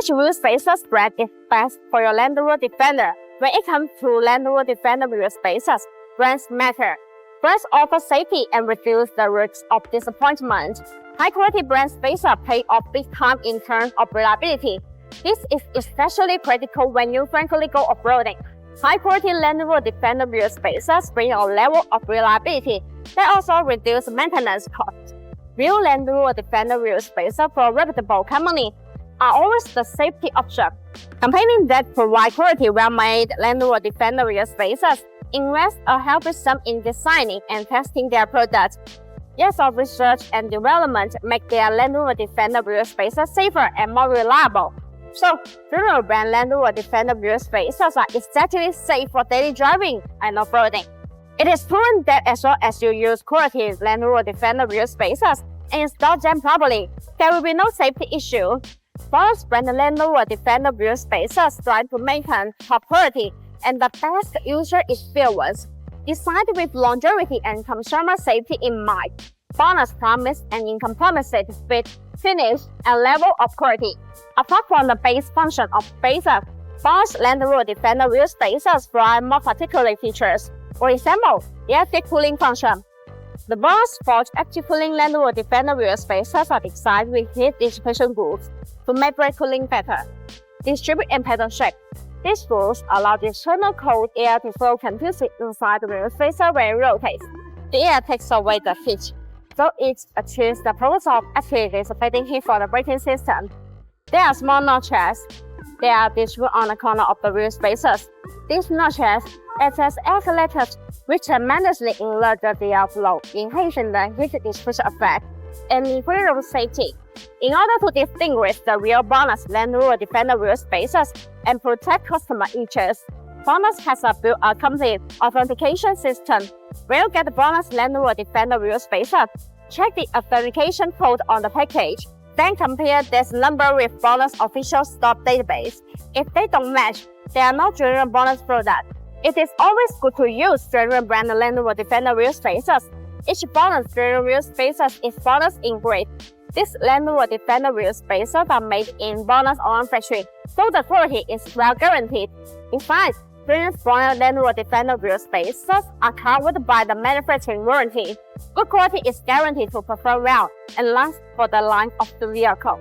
Which wheel spacers brand is best for your Land Rover Defender? When it comes to Land Rover Defender wheel spacers, brands matter. Brands offer safety and reduce the risk of disappointment. High-quality brand spacers pay off big time in terms of reliability. This is especially critical when you frequently go off-roading. High-quality Land Rover Defender wheel spacers bring a level of reliability that also reduce maintenance costs. Real Land Rover Defender wheel spacers for a reputable company are always the safety option. Companies that provide quality, well-made Land Rover Defender wheel spacers invest a healthy sum in designing and testing their products. Years of research and development make their Land Rover Defender wheel spacers safer and more reliable. So, general brand Land Rover Defender wheel spacers are exactly safe for daily driving and off-roading. It is proven that as long as you use quality Land Rover Defender wheel spacers and install them properly, there will be no safety issue. BONOSS brand Land Rover Defender wheel spacers strive to maintain top quality and the best user experience. Designed with longevity and consumer safety in mind, BONOSS promise an uncompromised fit, finish, and level of quality. Apart from the base function of spacers, BONOSS Land Rover Defender wheel spacers provide more particular features. For example, the active cooling function. The BONOSS Sport active cooling Land Rover Defender wheel spacers are designed with heat dissipation rules to make brake cooling better. Distribute and pedal shape. These rules allow the external cold air to flow continuously inside the wheel spacer when it rotates. The air takes away the heat, so it achieves the purpose of actually dissipating heat for the braking system. There are small notches. They are distributed on the corner of the wheel spacers. These notches act as air collectors, which tremendously enlarge the airflow, enhancing the heat dissipation effect and increase safety. In order to distinguish the real BONOSS Land Rover Defender wheel spacers and protect customer interests, BONOSS has built a complete authentication system. When you get the BONOSS Land Rover Defender wheel spacer, check the authentication code on the package. Then compare this number with BONOSS official stock database. If they don't match, they are not general BONOSS product. It is always good to use general brand Land Rover Defender wheel spacers. Each BONOSS general wheel spacers is BONOSS in grade. These Land Rover Defender wheel spacers are made in BONOSS own factory, so the quality is well guaranteed. In fact, previous Land Rover Defender wheel spacers are covered by the manufacturing warranty. Good quality is guaranteed to perform well and last for the life of the vehicle.